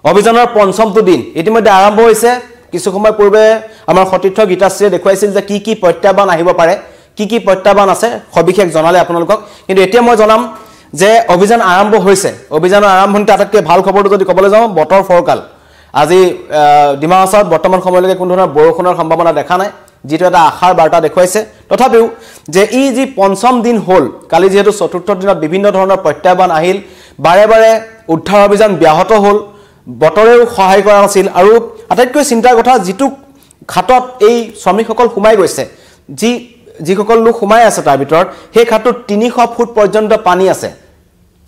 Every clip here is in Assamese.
অভিযানৰ পঞ্চমটো দিন ইতিমধ্যে আৰম্ভ হৈছে কিছু সময় পূৰ্বে আমাৰ সতীৰ্থ গীতাশ্ৰীয়ে দেখুৱাইছিল যে কি প্ৰত্যাহ্বান আহিব পাৰে কি প্ৰত্যাহ্বান আছে সবিশেষ জনালে আপোনালোকক কিন্তু এতিয়া মই জনাম যে অভিযান আৰম্ভ হৈছে অভিযানৰ আৰম্ভণিতে আটাইতকৈ ভাল খবৰটো যদি ক'বলৈ যাওঁ বতৰ ফৰকাল আজি ডিমা হাছাওত বৰ্তমান সময়লৈকে কোনো ধৰণৰ বৰষুণৰ সম্ভাৱনা দেখা নাই যেটো এটা আশাৰ বাৰ্তা দেখুৱাইছে তথাপিও যে ই যি পঞ্চম দিন হ'ল কালি যেহেতু চতুৰ্থ দিনত বিভিন্ন ধৰণৰ প্ৰত্যাহ্বান আহিল বাৰে বাৰে উদ্ধাৰ অভিযান ব্যাহত হ'ল বতৰেও সহায় কৰা নাছিল আৰু আটাইতকৈ চিন্তাৰ কথা যেটো খাটত এই শ্ৰমিকসকল সোমাই গৈছে যিসকল লোক সোমাই আছে তাৰ ভিতৰত সেই খাটত 300 ফুট পৰ্যন্ত পানী আছে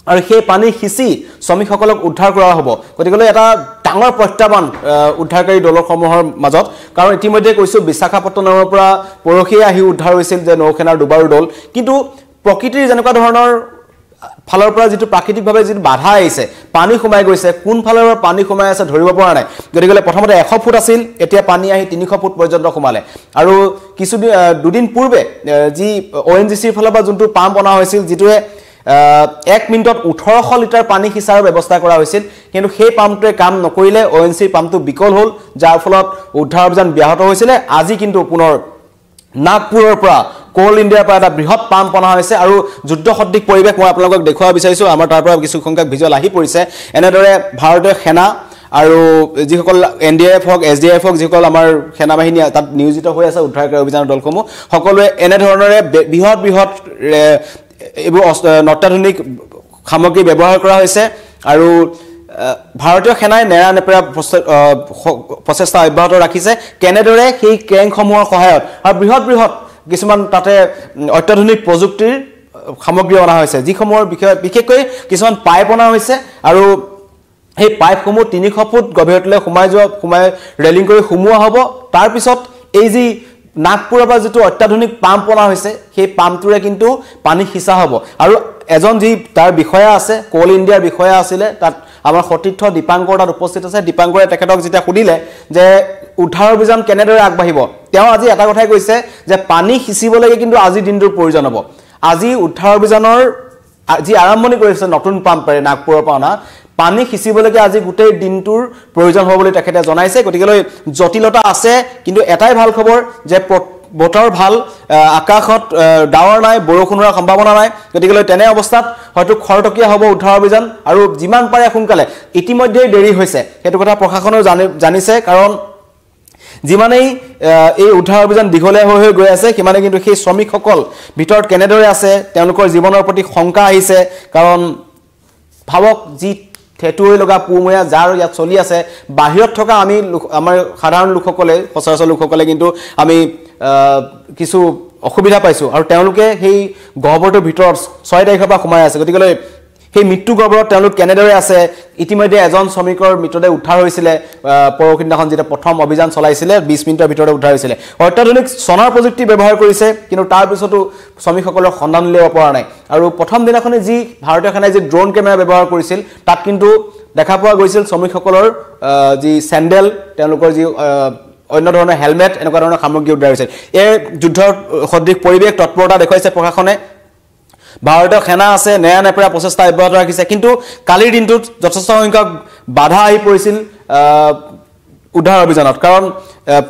আৰু সেই পানী হিচি শ্ৰমিকসকলক উদ্ধাৰ কৰা হ'ব গতিকে এটা ডাঙৰ প্ৰত্যাহ্বান উদ্ধাৰকাৰী দলসমূহৰ মাজত কাৰণ ইতিমধ্যে কৈছো বিশাখাপট্টনমৰ পৰা পৰখি আহি উদ্ধাৰ হৈছিল যে নৌসেনাৰ দুবাৰু দল কিন্তু প্ৰকৃতিৰ যেনেকুৱা ধৰণৰ ফালৰ পৰা যেটো প্ৰাকৃতিকভাৱে যেটো বাধা আহিছে পানী সোমাই গৈছে কোন ফালৰ পৰা পানী সোমাই আছে ধৰিব পৰা নাই গতিকে প্ৰথমতে 100 ফুট আছিল এতিয়া পানী আহি 300 ফুট পৰ্যন্ত সোমালে আৰু কিছু দুদিন পূৰ্বে যি ONGCৰ ফালৰ পৰা যোনটো পাম্প বনা হৈছিল যেটোৱে 1 মিনিটত 1800 লিটাৰ পানী হিচাৰ ব্যৱস্থা কৰা হৈছিল কিন্তু সেই পাম্পটোৱে কাম নকৰিলে ONGCৰ পাম্পটো বিকল হ'ল যাৰ ফলত উদ্ধাৰ অভিযান ব্যাহত হৈছিল আজি কিন্তু পুনৰ নাগপুৰৰ পৰা কোল ইণ্ডিয়াৰ পৰা এটা বৃহৎ পাম্প বনা হৈছে আৰু যুদ্ধ সদৃশ পৰিবেশ মই আপোনালোকক দেখুৱাব বিচাৰিছো আমাৰ তাৰ পৰা কিছু সংখ্যক ভিজুৱেল আহি পৰিছে এনেদৰে ভাৰতীয় সেনা আৰু যিসকল NDRF হক SDRF হক যিসকল আমাৰ সেনা বাহিনী তাত নিয়োজিত হৈ আছে উদ্ধাৰকাৰী অভিযানৰ দলসমূহ সকলোৱে এনে ধৰণৰে বৃহৎ এইবোৰ অত্যাধুনিক সামগ্ৰী ব্যৱহাৰ কৰা হৈছে আৰু ভাৰতীয় সেনাই নেৰানেপেৰা প্ৰচেষ্টা অব্যাহত ৰাখিছে কেনেদৰে সেই ক্ৰেংসমূহৰ সহায়ত আৰু বৃহৎ কিছুমান তাতে অত্যাধুনিক প্ৰযুক্তিৰ সামগ্ৰী অনা হৈছে যিসমূহৰ বিশেষকৈ কিছুমান পাইপ অনা হৈছে আৰু সেই পাইপসমূহ 300 ফুট গভীৰতালৈ সোমাই ৰেলিং কৰি সোমোৱা হ'ব তাৰ পিছত এই যি নাগপুৰৰ পৰা যেটো অত্যাধুনিক পাম্প বনা হৈছে সেই পাম্পটোৰে কিন্তু পানী হিচা হ'ব আৰু এজন যি তাৰ বিষয়া আছে কোল ইণ্ডিয়াৰ বিষয়া আছিলে তাত আমাৰ সতীৰ্থ দীপাংকৰ তাত উপস্থিত আছে দীপাংকৰে তেখেতক যেতিয়া সুধিলে যে উদ্ধাৰ অভিযান কেনেদৰে আগবাঢ়িব তেওঁ আজি এটা কথাই কৈছে যে পানী হিচিবলৈকে কিন্তু আজি দিনটোৰ প্ৰয়োজন হ'ব আজি উদ্ধাৰ অভিযানৰ যি আৰম্ভণি কৰিছে নতুন পাম্পৰে নাগপুৰৰ পৰা অনা পানী হিচিবলৈকে আজি গোটেই দিনটোৰ প্ৰয়োজন হ'ব বুলি তেখেতে জনাইছে গতিকে জটিলতা আছে কিন্তু এটাই ভাল খবৰ যে বতৰ ভাল আকাশত ডাৱৰ নাই বৰষুণৰ সম্ভাৱনা নাই গতিকে তেনে অৱস্থাত হয়তো খৰতকীয়া হ'ব উদ্ধাৰ অভিযান আৰু যিমান পাৰে সোনকালে ইতিমধ্যে দেৰি হৈছে সেইটো কথা প্ৰশাসনেও জানিছে কাৰণ যিমানেই এই উদ্ধাৰ অভিযান দীঘলীয়া হৈ গৈ আছে সিমানে কিন্তু সেই শ্ৰমিকসকল ভিতৰত কেনেদৰে আছে তেওঁলোকৰ জীৱনৰ প্ৰতি শংকা আহিছে কাৰণ ভাবক যি থেটুৱৈ লগা পুময়া যাৰ ইয়াত চলি আছে বাহিৰত থকা আমি আমাৰ সাধাৰণ লোকসকলে সচৰাচৰ লোকসকলে কিন্তু আমি কিছু অসুবিধা পাইছো আৰু তেওঁলোকে সেই গহবৰটোৰ ভিতৰত 6 তাৰিখৰ পৰা সোমাই আছে গতিকে সেই মৃত্যু গহবৰত তেওঁলোক কেনেদৰে আছে ইতিমধ্যে এজন শ্ৰমিকৰ মৃতদেহ উদ্ধাৰ হৈছিল পৰখিনাখন যেটা প্ৰথম অভিযান চলাইছিল 20 মিনিটৰ ভিতৰতে উদ্ধাৰ হৈছিল অত্যাধুনিক সোনাৰ প্ৰযুক্তি ব্যৱহাৰ কৰিছে কিন্তু তাৰ পিছতো শ্ৰমিকসকলৰ সন্ধান উলিয়াব পৰা নাই আৰু প্ৰথম দিনাখনে যি ভাৰতীয় সেনাই যি ড্ৰোন কেমেৰা ব্যৱহাৰ কৰিছিল তাত কিন্তু দেখা পোৱা গৈছিল শ্ৰমিকসকলৰ যি স্যান্ডেল তেওঁলোকৰ যি অন্য ধৰণৰ হেলমেট এনেকুৱা ধৰণৰ সামগ্ৰী উদ্ধাৰ হৈছিল এই যুদ্ধৰ সদৃশ পৰিবেশ তৎপৰতা দেখুৱাইছে প্ৰশাসনে ভাৰতীয় সেনা আছে নেৰানেপেৰা প্ৰচেষ্টা অব্যাহত ৰাখিছে কিন্তু কালিৰ দিনটোত যথেষ্ট সংখ্যক বাধা আহি পৰিছিল উদ্ধাৰ অভিযানত কাৰণ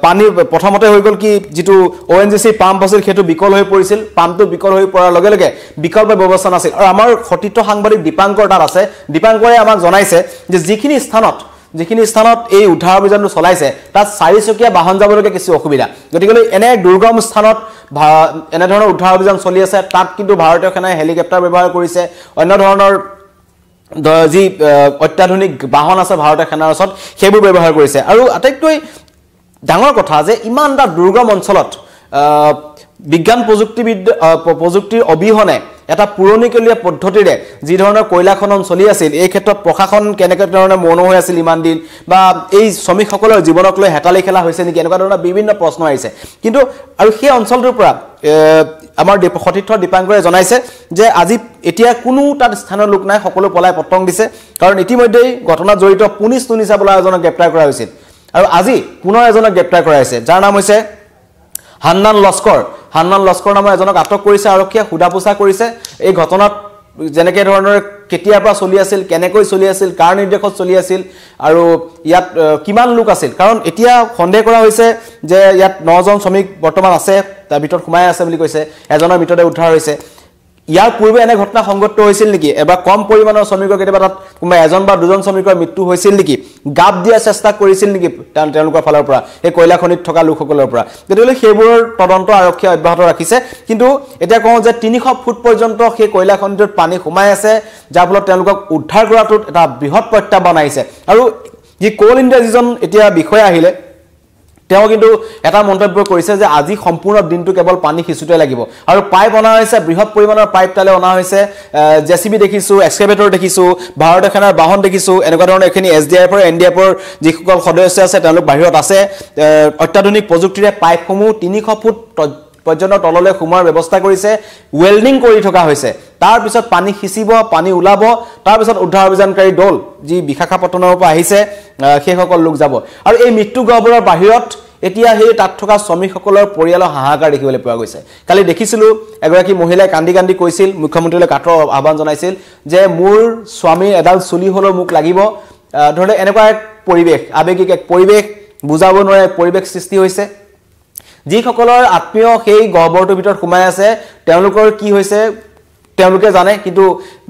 পানী প্ৰথমতে হৈ গল কি যেটো ONGC পাম্প আছিল হেতু বিকল হৈ পৰিছিল পাম্পটো বিকল হৈ পৰাৰ লগে লগে বিকল্প ব্যৱস্থা নাছিল আৰু আমাৰ সতীৰ্থ সাংবাদিক দীপাংকৰ তাত আছে দীপাংকৰে আমাক জনাইছে যে যিখিনি স্থানত এই উদ্ধাৰ অভিযানটো চলাইছে তাত 4 চকীয়া বাহন যাবলৈকে কিছু অসুবিধা গতিকে এনে দুৰ্গম স্থানত এনে ধৰণৰ উদ্ধাৰ অভিযান চলি আছে তাত কিন্তু ভাৰতীয় সেনাই হেলিকপ্টাৰ ব্যৱহাৰ কৰিছে অন্য ধৰণৰ যি অত্যাধুনিক বাহন আছে ভাৰতীয় সেনাৰ ওচৰত সেইবোৰ ব্যৱহাৰ কৰিছে আৰু আটাইতকৈ ডাঙৰ কথা যে ইমানটা দুৰ্গম অঞ্চলত বিজ্ঞান প্ৰযুক্তিৰ অবিহনে এটা পুৰণিকলীয়া পদ্ধতিৰে যি ধৰণৰ কয়লা খনন চলি আছিল এই ক্ষেত্ৰত প্ৰশাসন কেনেকৈ ধৰণে মৌন হৈ আছিল ইমান দিন বা এই শ্ৰমিকসকলৰ জীৱনক লৈ হেতালি খেলা হৈছে নেকি এনেকুৱা ধৰণৰ বিভিন্ন প্ৰশ্ন আহিছে কিন্তু আৰু সেই অঞ্চলটোৰ পৰা আমাৰ সতীৰ্থ দীপাংকৰে জনাইছে যে আজি এতিয়া কোনো তাত স্থানৰ লোক নাই সকলো পলাই পতং দিছে কাৰণ ইতিমধ্যেই ঘটনাত জড়িত পুলিচ তুনিছা বলা এজনক গ্ৰেপ্তাৰ কৰা হৈছিল আৰু আজি পুনৰ এজনক গ্ৰেপ্তাৰ কৰা হৈছে যাৰ নাম হৈছে হান্নান লস্কৰ নামৰ এজনক আটক কৰিছে আৰক্ষীয়ে হুদাপোছা কৰিছে এই ঘটনাত যেনেকৈ ধৰণৰ কেতিয়াৰ পৰা চলি আছিল কেনেকৈ চলি আছিল কাৰ নিৰ্দেশত চলি আছিল আৰু ইয়াত কিমান লোক আছিল কাৰণ এতিয়া সন্দেহ কৰা হৈছে যে ইয়াত 9 জন শ্ৰমিক বৰ্তমান আছে তাৰ ভিতৰত সোমাই আছে বুলি কৈছে এজনৰ ভিতৰতে উদ্ধাৰ হৈছে ইয়াৰ পূৰ্বে এনে ঘটনা সংঘটিত হৈছিল নেকি এবাৰ কম পৰিমাণৰ শ্ৰমিকৰ কেতিয়াবা তাত কোনোবা এজন বা দুজন শ্ৰমিকৰ মৃত্যু হৈছিল নেকি গাপ দিয়া চেষ্টা কৰিছিল নেকি তেওঁলোকৰ ফালৰ পৰা এই কয়লা খনিত থকা লোকসকলৰ পৰা গতিকে সেইবোৰৰ তদন্ত আৰক্ষী অব্যাহত ৰাখিছে কিন্তু এতিয়া কওঁ যে 300 ফুট পৰ্যন্ত সেই কয়লা খনিটোত পানী সোমাই আছে যাৰ ফলত তেওঁলোকক উদ্ধাৰ কৰাটোত এটা বৃহৎ প্ৰত্যাহ্বান আহিছে আৰু যি কোল ইণ্ডিয়া যিজন এতিয়া বিষয় আহিলে তেওঁ কিন্তু এটা মন্তব্য কৰিছে যে আজি সম্পূৰ্ণ দিনটো কেৱল পানী খিচুতে লাগিব আৰু পাইপ অনা হৈছে বৃহৎ পৰিমাণৰ পাইপ তালে অনা হৈছে জেসিবি দেখিছো এক্সকেভেটৰ দেখিছো ভাৰত এখনৰ বাহন দেখিছো এনেকুৱা ধৰণৰ এখিনি এছডিআইএফ আৰু এনডিএফৰ যিসকল সদস্য আছে তেওঁলোক বাহিৰত আছে অত্যাধুনিক প্ৰযুক্তিৰে পাইপসমূহ 300 ফুট পৰ্যন্ত তললৈ সোমোৱাৰ ব্যৱস্থা কৰিছে ওয়েল্ডিং কৰি থকা হৈছে তাৰ পিছত পানী খিচিব পানী উলাব তাৰ পিছত উদ্ধাৰ অভিযানকাৰী দল যি বিশাখাপট্টনমৰ পৰা আহিছে সেই সকল লোক যাব আৰু এই মৃত্যু গহ্বৰৰ বাহিৰত এতিয়া সেই তাত থকা শ্ৰমিকসকলৰ পৰিয়ালৰ হাহাকাৰ দেখিবলৈ পোৱা গৈছে কালি দেখিছিলো এগৰাকী মহিলাই কান্দি কান্দি কৈছিল মুখ্যমন্ত্ৰীলৈ কাটৰ আহ্বান জনাইছিল যে মোৰ স্বামী এডাল চুলি হলো মোক লাগিব ধৰে এনেকুৱা এক পৰিবেশ আবেগিক এক পৰিবেশ বুজাব নোৱাৰে পৰিবেশ সৃষ্টি হৈছে যিসকলৰ আত্মীয় সেই গহ্বৰটোৰ ভিতৰত সোমাই আছে তেওঁলোকৰ কি হৈছে তেওঁলোকে জানে কিন্তু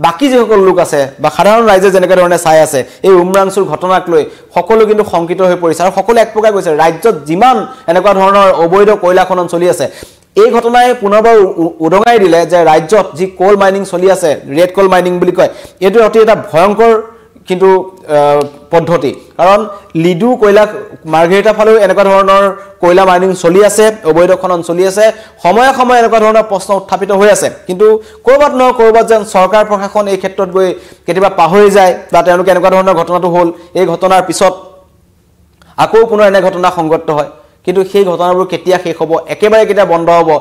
বাকি যিসকল লোক আছে বা সাধাৰণ ৰাইজে যেনেকৈ ধৰণে চাই আছে এই উমৰাংচুৰ ঘটনাক লৈ সকলো কিন্তু সংকিত হৈ পৰিছে আৰু সকলো এক প্ৰকাৰ কৈছে ৰাজ্যত যিমান এনেকুৱা ধৰণৰ অবৈধ কয়লা খনন চলি আছে এই ঘটনাই পুনৰবাৰ উদঙাই দিলে যে ৰাজ্যত যি কোল মাইনিং চলি আছে ৰেড কোল মাইনিং বুলি কয় এটো অতি এটা ভয়ংকৰ কিন্তু পদ্ধতি কাৰণ লিডু কয়লা মাৰ্ঘেৰিটা ফালেও এনেকুৱা ধৰণৰ কয়লা মাইনিং চলি আছে অবৈধ খনন চলি আছে সময়ে সময়ে এনেকুৱা ধৰণৰ প্ৰশ্ন উত্থাপিত হৈ আছে কিন্তু কৰবাত যেন চৰকাৰ প্ৰশাসন এই ক্ষেত্ৰত গৈ কেতিয়াবা পাহৰি যায় বা তেওঁলোকে এনেকুৱা ধৰণৰ ঘটনাটো হ'ল এই ঘটনাৰ পিছত আকৌ পুনৰ এনে ঘটনা সংঘটিত হয় কিন্তু সেই ঘটনাবোৰ কেতিয়া শেষ হ'ব একেবাৰে কেতিয়া বন্ধ হ'ব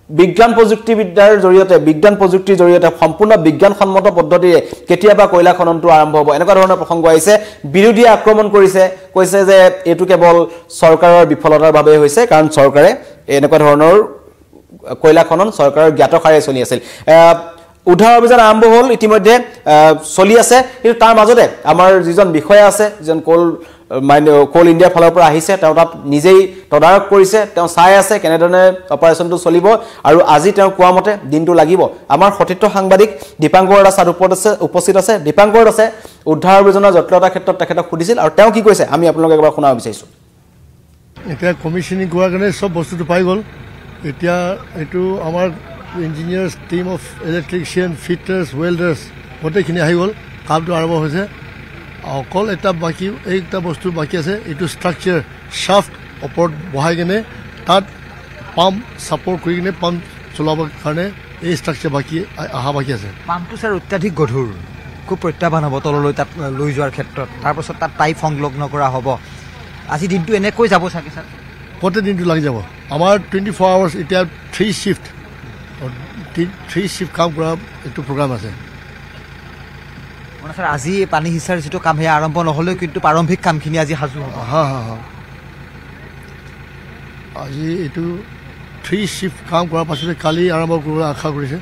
বিজ্ঞান প্ৰযুক্তিবিদ্যাৰ জৰিয়তে বিজ্ঞান প্ৰযুক্তিৰ জৰিয়তে সম্পূৰ্ণ বিজ্ঞানসন্মত পদ্ধতিৰে কেতিয়াবা কয়লা খননটো আৰম্ভ হ'ব এনেকুৱা ধৰণৰ প্ৰসংগ আহিছে বিৰোধীয়ে আক্ৰমণ কৰিছে কৈছে যে এটো কেৱল চৰকাৰৰ বিফলতাৰ বাবে হৈছে কাৰণ চৰকাৰে এনেকুৱা ধৰণৰ কয়লা খনন চৰকাৰৰ জ্ঞাতসাৰে চলি আছিল উদ্ধাৰ অভিযান আৰম্ভ হ'ল ইতিমধ্যে চলি আছে কিন্তু তাৰ মাজতে আমাৰ যিজন বিষয়া আছে যিজন কোল ইণ্ডিয়া ফালৰ পৰা আহিছে তেওঁ তাত নিজেই তদাৰক কৰিছে তেওঁ চাই আছে কেনেধৰণে অপাৰেচনটো চলিব আৰু আজি তেওঁ কোৱা মতে দিনটো লাগিব আমাৰ সতীৰ্থ সাংবাদিক দীপাংকৰ দাস উপস্থিত আছে দীপাংকৰ দাসে উদ্ধাৰ অভিযানৰ জটিলতাৰ ক্ষেত্ৰত তেখেতক সুধিছিল আৰু তেওঁ কি কৈছে আমি আপোনালোকক এবাৰ শুনাব বিচাৰিছো এতিয়া কমিশনিং কৰাৰ কাৰণে সব বস্তুটো পাই গ'ল এতিয়া এইটো আমাৰ ইঞ্জিনিয়াৰ্ছ টিম অফ ইলেক্ট্ৰিচিয়ান ফিটাৰ্ছ ৱেল্ডাৰ্ছ গোটেইখিনি আহি গ'ল কামটো আৰম্ভ হৈছে অকল এটা বাকী এইটা বস্তু বাকী আছে এইটো ষ্ট্ৰাকচাৰ শ্বাফ্ট ওপৰত বহাই কিনে তাত পাম্প ছাপৰ্ট কৰি কিনে পাম্প চলাবৰ কাৰণে এই ষ্ট্ৰাকচাৰ বাকী আছে পাম্পটো ছাৰ অত্যাধিক গধুৰ খুব প্ৰত্যাহ্বান হ'ব তললৈ তাত লৈ যোৱাৰ ক্ষেত্ৰত তাৰপাছত তাত পাইপ সংলগ্ন কৰা হ'ব আজি দিনটো এনেকৈ যাব চাগে ছাৰ গোটেই দিনটো লাগি যাব আমাৰ 24 আৱাৰ্ছ এতিয়া 3 শিফ্ট কাম কৰা এইটো প্ৰগ্ৰাম আছে মানে ছাৰ আজি পানী সিঁচাৰ যিটো কাম সেয়া আৰম্ভ নহ'লেও কিন্তু প্ৰাৰম্ভিক কামখিনি আজি সাজু হ'ব আজি এইটো 3 শিফ্ট কাম কৰাৰ পাছতে কালি আৰম্ভ কৰিবলৈ আশা কৰিছে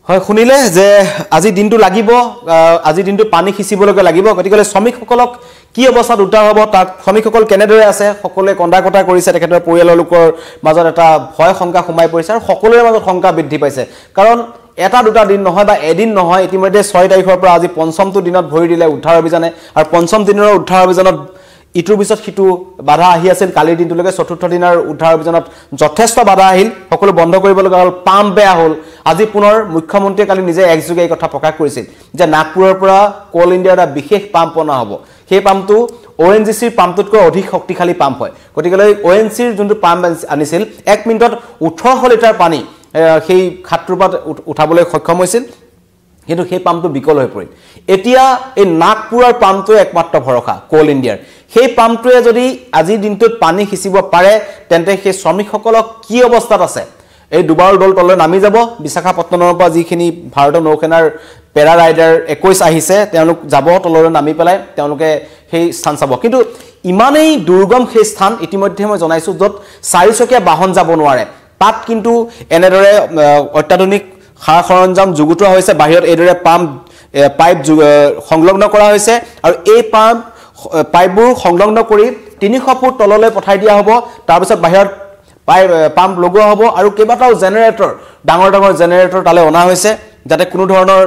হয় শুনিলে যে আজি দিনটো লাগিব আজি দিনটো পানী খিচিবলৈকে লাগিব গতিকে শ্ৰমিকসকলক কি অৱস্থাত উদ্ধাৰ হ'ব তাক শ্ৰমিকসকল কেনেদৰে আছে সকলোৱে কন্দা কৰিছে তেখেতৰ পৰিয়ালৰ লোকৰ মাজত এটা ভয় শংকা সোমাই পৰিছে আৰু সকলোৰে মাজত শংকা বৃদ্ধি পাইছে কাৰণ এটা দুটা দিন নহয় বা এদিন নহয় ইতিমধ্যে 6 তাৰিখৰ পৰা আজি পঞ্চমটো দিনত ভৰি দিলে উদ্ধাৰ অভিযানে আৰু পঞ্চম দিনৰ উদ্ধাৰ অভিযানত ইটোৰ পিছত সিটো বাধা আহি আছিল কালিৰ দিনটোলৈকে চতুৰ্থ দিনৰ উদ্ধাৰ অভিযানত যথেষ্ট বাধা আহিল সকলো বন্ধ কৰিব লগা হ'ল পাম্প বেয়া হ'ল আজি পুনৰ মুখ্যমন্ত্ৰীয়ে কালি নিজে একযোগে এই কথা প্ৰকাশ কৰিছিল যে নাগপুৰৰ পৰা কোল ইণ্ডিয়াৰ এটা বিশেষ পাম্প অনা হ'ব সেই পাম্পটো ONGCৰ পাম্পটোতকৈ অধিক শক্তিশালী পাম্প হয় গতিকে ONGCৰ যোনটো পাম্প আনিছিল 1 মিনিটত 1800 লিটাৰ পানী সেই খাটটোৰ পৰা উঠাবলৈ সক্ষম হৈছিল কিন্তু সেই পাম্পটো বিকল হৈ পৰিল এতিয়া এই নাগপুৰৰ পাম্পটোৱে একমাত্ৰ ভৰসা কোল ইণ্ডিয়াৰ সেই পাম্পটোৱে যদি আজি দিনটোত পানী খিচিব পাৰে তেন্তে সেই শ্ৰমিকসকলক কি অৱস্থাত আছে এই দুবাৰ দল তললৈ নামি যাব বিশাখাপট্টনমৰ পৰা যিখিনি ভাৰতৰ নৌসেনাৰ পেৰা ৰাইডাৰ 21 আহিছে তেওঁলোক যাব তললৈ নামি পেলাই তেওঁলোকে সেই স্থান চাব কিন্তু ইমানেই দুৰ্গম সেই স্থান ইতিমধ্যে মই জনাইছো য'ত 4 চকীয়া বাহন যাব নোৱাৰে তাত কিন্তু এনেদৰে অত্যাধুনিক সা সৰঞ্জাম যুগুতোৱা হৈছে বাহিৰত এইদৰে পাইপ সংলগ্ন কৰা হৈছে আৰু এই পাইপবোৰ সংলগ্ন কৰি 300 ফুট তললৈ পঠাই দিয়া হ'ব তাৰ পিছত বাহিৰত পাম্প লগোৱা হ'ব আৰু কেইবাটাও জেনাৰেটৰ ডাঙৰ জেনাৰেটৰ তালে অনা হৈছে যাতে কোনো ধৰণৰ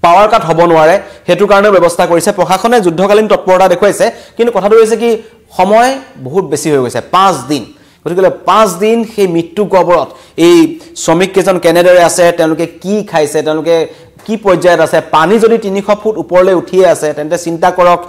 পাৱাৰ কাট হ'ব নোৱাৰে হেতু কাৰণে ব্যৱস্থা কৰিছে প্ৰশাসনে যুদ্ধকালীন তৎপৰতা দেখুৱাইছে কিন্তু কথাটো হৈছে কি সময় বহুত বেছি হৈ গৈছে 5 দিন গতিকে 5 দিন সেই মৃত্যু গবৰত এই শ্ৰমিক কেজন কেনেদৰে আছে তেওঁলোকে কি খাইছে তেওঁলোকে কি পৰ্যায়ত আছে পানী যদি 300 ফুট ওপৰলৈ উঠিয়ে আছে তেন্তে চিন্তা কৰক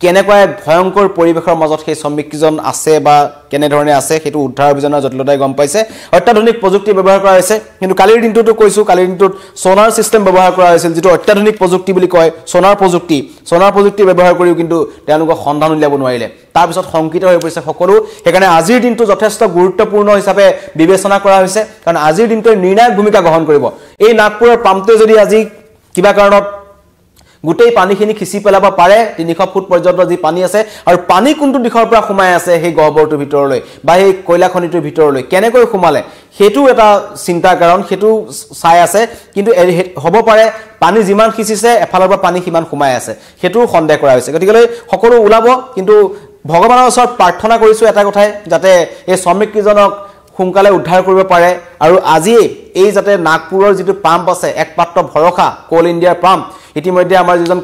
কেনেকুৱা ভয়ংকৰ পৰিবেশৰ মাজত সেই শ্ৰমিকজন আছে বা কেনে ধৰণে আছে হেতু উদ্ধাৰ অভিযানৰ জটিলতাই গম পাইছে অত্যাধুনিক প্ৰযুক্তি ব্যৱহাৰ কৰা হৈছে কিন্তু কালিৰ দিনটোতো কৈছো কালিৰ দিনটোত সোনাৰ সিস্টেম ব্যৱহাৰ কৰা হৈছিল যেটো অত্যাধুনিক প্ৰযুক্তি বুলি কয় সোনাৰ প্ৰযুক্তি ব্যৱহাৰ কৰিও কিন্তু তেওঁলোকক সন্ধান উলিয়াব নোৱাৰিলে তাৰ পিছত সংকিত হৈ পৰিছে সকলো সেইকাৰণে আজিৰ দিনটো যথেষ্ট গুৰুত্বপূৰ্ণ হিচাপে বিবেচনা কৰা হৈছে কাৰণ আজিৰ দিনটোৰ নিৰ্ণায়ক ভূমিকা গ্ৰহণ কৰিব এই নাগপুৰৰ পাম্পটোৱে যদি আজি কিবা কাৰণত গুটেই পানীখিনি খিচি পেলাব পাৰে 300 ফুট পৰ্যন্ত যি পানী আছে আৰু পানী কোনটো দিশৰ পৰা সোমাই আছে সেই গহবৰটোৰ ভিতৰলৈ বা এই কয়লা খনিটোৰ ভিতৰলৈ কেনেকৈ সোমালে হেতু এটা চিন্তাৰ কাৰণ হেতু চাই আছে কিন্তু হ'ব পাৰে পানী যিমান খিচিছে এফালৰ পৰা পানী কিমান সোমাই আছে হেতু সন্দেহ কৰা হৈছে গতিকে সকলো ওলাব কিন্তু ভগৱানৰ ওচৰত প্ৰাৰ্থনা কৰিছো এটা কথাই যাতে এই শ্ৰমিকজনক সোনকালে উদ্ধাৰ কৰিব পাৰে আৰু আজি এই যাতে নাগপুৰৰ যিটো পাম্প আছে একমাত্ৰ ভৰসা কোল ইণ্ডিয়াৰ পাম্প ইতিমধ্যে আমাৰ যিজন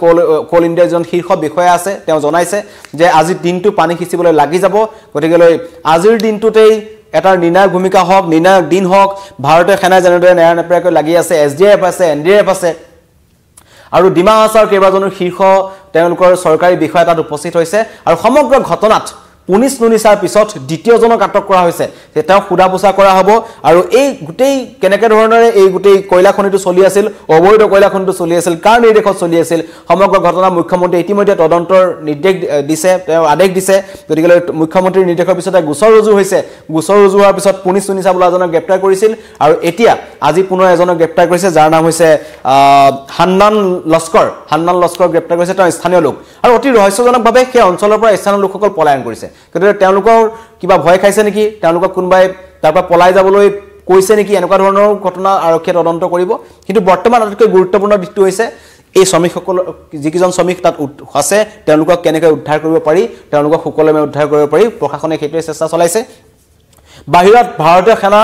কোল ইণ্ডিয়াৰ যিজন শীৰ্ষ বিষয়া আছে তেওঁ জনাইছে যে আজি দিনটো পানী খিচিবলৈ লাগি যাব গতিকে আজিৰ দিনটোতেই এটা নিৰ্ণায়ক ভূমিকা হওক নিৰ্ণায়ক দিন হওক ভাৰতীয় সেনা যেনেদৰে নেৰানেপেৰাকৈ লাগি আছে SDF আছে NDF আছে আৰু ডিমা হাছাৰ কেইবাজনৰ শীৰ্ষ তেওঁলোকৰ চৰকাৰী বিষয়া তাত উপস্থিত হৈছে আৰু সমগ্ৰ ঘটনাত পুলিশ নুনিছাৰ পিছত দ্বিতীয়জনক আটক কৰা হৈছে যে তেওঁ খুদাপোছা কৰা হ'ব আৰু এই গুটেই কেনেকে ধৰণৰে এই গুটেই কয়লা খনিটো চলি আছিল অবৈধ কয়লা খনিটো চলি আছিল কাৰ নিৰ্দেশত চলি আছিল সমগ্ৰ ঘটনা মুখ্যমন্ত্ৰী ইতিমধ্যে তদন্তৰ নিৰ্দেশ দিছে তেওঁ আদেশ দিছে গতিকে মুখ্যমন্ত্ৰীৰ নিৰ্দেশৰ পিছতে গোচৰ ৰুজু হৈছে গোচৰ ৰুজু হোৱাৰ পিছত পুলিশ নুনিছা বোলাজনক গ্ৰেপ্তাৰ কৰিছিল আৰু এতিয়া আজি পুনৰ এজনক গ্ৰেপ্তাৰ কৰিছে যাৰ নাম হৈছে হান্নান লস্কৰ গ্ৰেপ্তাৰ কৰিছে তেওঁ স্থানীয় লোক আৰু অতি ৰহস্যজনকভাৱে সেই অঞ্চলৰ পৰা স্থানীয় লোকসকল পলায়ন কৰিছে গতিকে তেওঁলোকৰ কিবা ভয় খাইছে নেকি তেওঁলোকক কোনবাই তাৰ পৰা পলাই যাবলৈ কৈছে নেকি এনেকুৱা ধৰণৰ ঘটনা আৰক্ষীয়ে তদন্ত কৰিব কিন্তু বৰ্তমান আটাইতকৈ গুৰুত্বপূৰ্ণ দিশটো হৈছে এই শ্ৰমিকসকল যিকিজন শ্ৰমিক তাত আছে তেওঁলোকক কেনেকৈ উদ্ধাৰ কৰিব পাৰি তেওঁলোকক সুকলমে উদ্ধাৰ কৰিব পাৰি প্ৰশাসনে সেইটোৱে চেষ্টা চলাইছে বাহিৰত ভাৰতীয় সেনা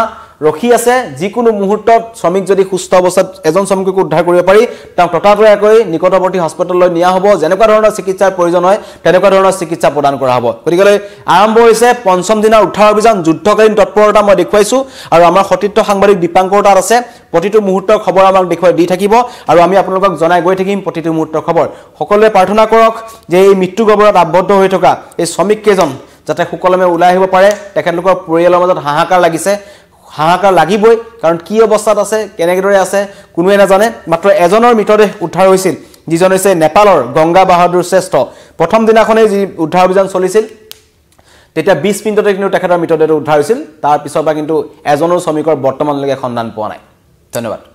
ৰখি আছে যিকোনো মুহূৰ্তত শ্ৰমিক যদি সুস্থ অৱস্থাত এজন শ্ৰমিকক উদ্ধাৰ কৰিব পাৰি তেওঁ ততাতৈয়াকৈ নিকটৱৰ্তী হস্পিটেললৈ নিয়া হ'ব যেনেকুৱা ধৰণৰ চিকিৎসাৰ প্ৰয়োজন হয় তেনেকুৱা ধৰণৰ চিকিৎসা প্ৰদান কৰা হ'ব গতিকে আৰম্ভ হৈছে পঞ্চম দিনৰ উদ্ধাৰ অভিযান যুদ্ধকালীন তৎপৰতা মই দেখুৱাইছো আৰু আমাৰ সতীৰ্থ সাংবাদিক দীপাংকৰ তাত আছে প্ৰতিটো মুহূৰ্তৰ খবৰ আমাক দেখুৱাই দি থাকিব আৰু আমি আপোনালোকক জনাই গৈ থাকিম প্ৰতিটো মুহূৰ্তৰ খবৰ সকলোৱে প্ৰাৰ্থনা কৰক যে এই মৃত্যু গহ্বৰত আবদ্ধ হৈ থকা এই শ্ৰমিক কেজন যাতে সুকলমে ওলাই আহিব পাৰে তেখেতলোকৰ পৰিয়ালৰ মাজত হাহাকাৰ লাগিবই কাৰণ কি অৱস্থাত আছে কেনেদৰে আছে কোনোৱে নাজানে মাত্ৰ এজনৰ মৃতদেহ উদ্ধাৰ হৈছিল যিজন হৈছে নেপালৰ গংগা বাহাদুৰ শ্ৰেষ্ঠ প্ৰথম দিনাখনেই যি উদ্ধাৰ অভিযান চলিছিল তেতিয়া 20 মিনিটতে কিন্তু তেখেতৰ মৃতদেহ উদ্ধাৰ হৈছিল তাৰ পিছৰ পৰা কিন্তু এজনৰ শ্ৰমিকৰ বৰ্তমানলৈকে সন্ধান পোৱা নাই ধন্যবাদ